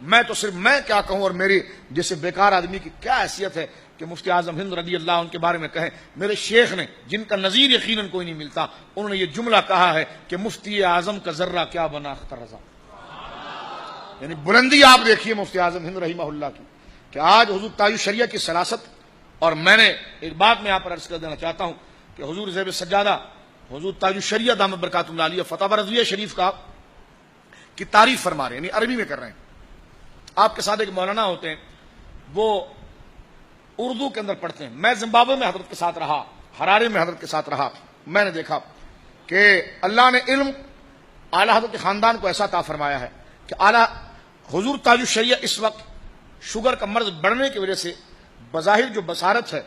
میں تو صرف میں کیا کہوں اور میری جیسے بیکار آدمی کی کیا حیثیت ہے کہ مفتی اعظم ہند رضی اللہ عنہ کے بارے میں کہیں. میرے شیخ نے جن کا نظیر یقیناً کوئی نہیں ملتا, انہوں نے یہ جملہ کہا ہے کہ مفتی اعظم کا ذرہ کیا بنا اختر رضا. یعنی بلندی آپ دیکھیے مفتی اعظم ہند رحمہ اللہ کی کہ آج حضور تاج الشریعہ کی سراست. اور میں نے ایک بات میں یہاں پر عرض کر دینا چاہتا ہوں کہ حضور زیب سجادہ حضور تاج الشریعہ دامت برکاتہ عالیہ فتح رضویہ شریف کی تعریف فرما رہے ہیں, یعنی عربی میں کر رہے ہیں. آپ کے ساتھ ایک مولانا ہوتے ہیں, وہ اردو کے اندر پڑھتے ہیں. میں زمبابوے میں حضرت کے ساتھ رہا, ہرارے میں حضرت کے ساتھ رہا. میں نے دیکھا کہ اللہ نے علم اعلیٰ حضرت کے خاندان کو ایسا عطا فرمایا ہے کہ اعلیٰ حضور تاج الشریعہ اس وقت شوگر کا مرض بڑھنے کی وجہ سے بظاہر جو بصارت ہے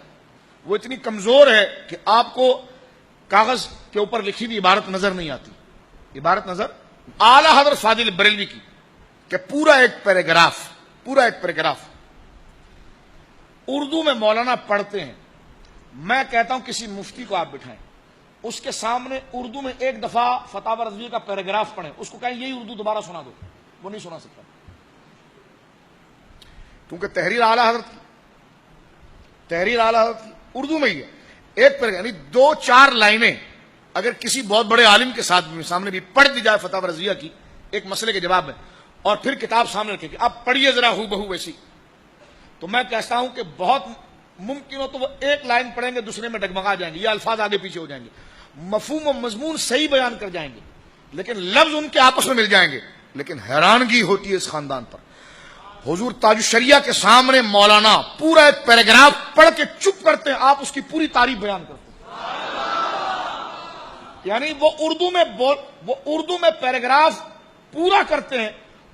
وہ اتنی کمزور ہے کہ آپ کو کاغذ کے اوپر لکھی ہوئی عبارت نظر نہیں آتی. عبارت نظر اعلیٰ حضرت فاضل بریلوی کی کہ پورا ایک پیراگراف اردو میں مولانا پڑھتے ہیں. میں کہتا ہوں کسی مفتی کو آپ بٹھائیں, اس کے سامنے اردو میں ایک دفعہ فتح رضویہ کا پیراگراف پڑھیں, اس کو کہیں یہی اردو دوبارہ سنا دو, وہ نہیں سنا سکتا. کیونکہ تحریر اعلیٰ حضرت کی اردو میں ہی ہے. ایک پیراگراف یعنی 2-4 لائنیں اگر کسی بہت بڑے عالم کے سامنے بھی پڑھ دی جائے فتح رضویہ کی ایک مسئلے کے جواب میں, اور پھر کتاب سامنے رکھے کہ آپ پڑھیے ذرا ہو بہو ویسی, تو میں کہتا ہوں کہ بہت ممکن ہو تو وہ ایک لائن پڑھیں گے دوسرے میں ڈگمگا جائیں گے, یا الفاظ آگے پیچھے ہو جائیں گے. مفہوم و مضمون صحیح بیان کر جائیں گے لیکن لفظ ان کے آپس میں مل جائیں گے. لیکن حیرانگی ہوتی ہے اس خاندان پر, حضور تاج الشریعہ کے سامنے مولانا پورا ایک پیراگراف پڑھ کے چپ کرتے ہیں, آپ اس کی پوری تعریف بیان کرتے ہیں. یعنی وہ اردو میں پیراگراف پورا کرتے ہیں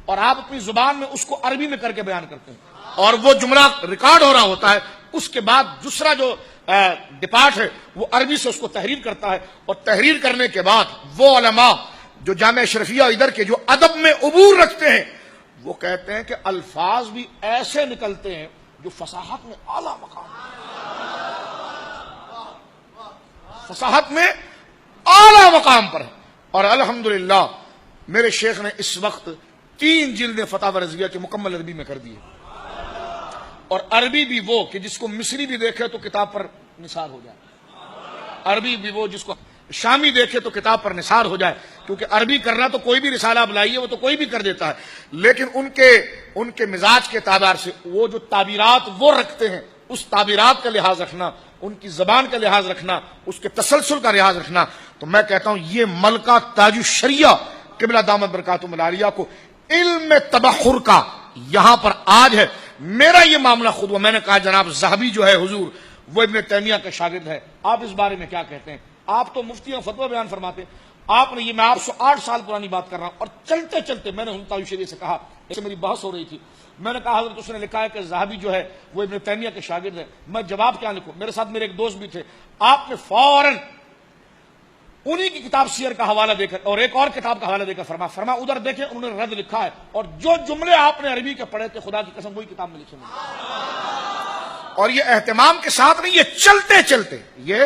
اور آپ اپنی زبان میں اس کو عربی میں کر کے بیان کرتے ہیں, اور وہ جملہ ریکارڈ ہو رہا ہوتا ہے. اس کے بعد دوسرا جو ڈپارٹ ہے وہ عربی سے اس کو تحریر کرتا ہے, اور تحریر کرنے کے بعد وہ علماء جو جامعہ اشرفیہ ادھر کے جو ادب میں عبور رکھتے ہیں وہ کہتے ہیں کہ الفاظ بھی ایسے نکلتے ہیں جو فصاحت میں اعلیٰ مقام, فصاحت میں اعلیٰ مقام پر ہے. اور الحمدللہ میرے شیخ نے اس وقت 3 جلدیں فتح رضویہ کی مکمل عربی میں کر دی ہے, اور عربی بھی وہ کہ جس کو مصری بھی دیکھے تو کتاب پر نثار ہو جائے, عربی بھی وہ جس کو شامی دیکھے تو کتاب پر نثار ہو جائے. کیونکہ عربی کرنا تو کوئی بھی رسالہ اب لائیے وہ تو کوئی بھی کر دیتا ہے, لیکن ان کے مزاج کے اعتبار سے وہ جو تعبیرات وہ رکھتے ہیں اس تعبیرات کا لحاظ رکھنا, ان کی زبان کا لحاظ رکھنا, اس کے تسلسل کا لحاظ رکھنا. تو میں کہتا ہوں یہ ملکہ تاج الشریعہ قبلہ دامت برکاتہ عالیہ کو علم تبحر کا یہاں پر آج ہے. میرا یہ معاملہ خود ہوا, میں نے کہا جناب ذہبی جو ہے حضور وہ ابن تیمیہ کا شاگرد ہے, آپ اس بارے میں کیا کہتے ہیں؟ آپ تو مفتی فتویٰ بیان فرماتے ہیں, آپ نے یہ میں آپ سے 8 سال پرانی بات کر رہا ہوں, اور چلتے چلتے میں نے تاج الشریعہ سے کہا, ایسے میری بحث ہو رہی تھی, میں نے کہا حضرت اس نے لکھا ہے کہ ذہبی جو ہے وہ ابن تیمیہ کے شاگرد ہے, میں جواب کیا لکھوں؟ میرے ساتھ میرے ایک دوست بھی تھے, آپ نے فوراً انہی کی کتاب سیر کا حوالہ دے کر اور ایک اور کتاب کا حوالہ دے کر فرما ادھر دیکھیں انہوں نے رد لکھا ہے, اور جو جملے آپ نے عربی کے پڑھے تھے خدا کی قسم وہی کتاب میں لکھے ہیں. اور یہ اہتمام کے ساتھ نہیں, یہ چلتے چلتے یہ.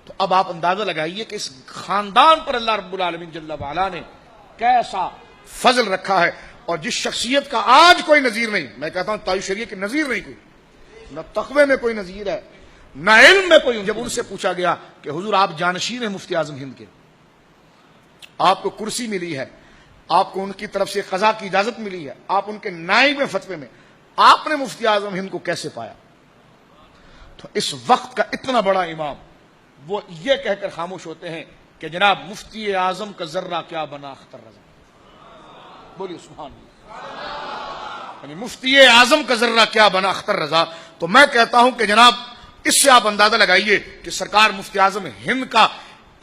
تو اب آپ اندازہ لگائیے کہ اس خاندان پر اللہ رب العالمین جل وعلا نے کیسا فضل رکھا ہے, اور جس شخصیت کا آج کوئی نظیر نہیں. میں کہتا ہوں تاج الشریعہ کی نظیر نہیں کوئی, نہ تقوی میں کوئی نظیر ہے, نہ علم میں کوئی. جب ان سے پوچھا گیا کہ حضور آپ جانشین ہیں مفتی اعظم ہند کے, آپ کو کرسی ملی ہے, آپ کو ان کی طرف سے قضا کی اجازت ملی ہے, آپ ان کے نائب فتوے میں, آپ نے مفتی اعظم ہند کو کیسے پایا؟ تو اس وقت کا اتنا بڑا امام وہ یہ کہہ کر خاموش ہوتے ہیں کہ جناب مفتی اعظم کا ذرہ کیا بنا اختر رضا. بولیے سبحان اللہ. یعنی مفتی اعظم کا ذرہ کیا بنا اختر رضا. تو میں کہتا ہوں کہ جناب اس سے آپ اندازہ لگائیے کہ سرکار مفتی اعظم ہند کا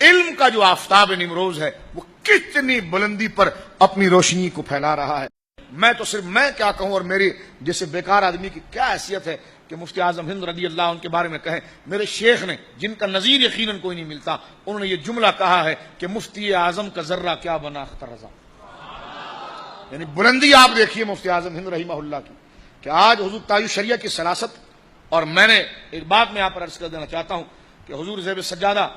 علم کا جو آفتاب نمروز ہے وہ کتنی بلندی پر اپنی روشنی کو پھیلا رہا ہے. میں تو صرف میں کیا کہوں اور میری جیسے بیکار آدمی کی کیا حیثیت ہے کہ مفتی اعظم ہند رضی اللہ عنہ کے بارے میں کہیں. میرے شیخ نے جن کا نظیر یقیناً کوئی نہیں ملتا, انہوں نے یہ جملہ کہا ہے کہ مفتی اعظم کا ذرہ کیا بنا اختر رضا. یعنی بلندی آپ دیکھیے مفتی اعظم ہند رحمہ اللہ کی کہ آج حضور تاج الشریعہ کی سراست. اور میں نے ایک بات میں یہاں پر عرض کر دینا چاہتا ہوں کہ حضور زیب سجادہ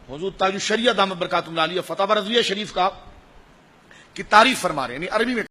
حضور تاج الشریعہ دامت برکاتہ عالیہ فتح رضویہ شریف کی تعریف فرما رہے ہیں, یعنی عربی میں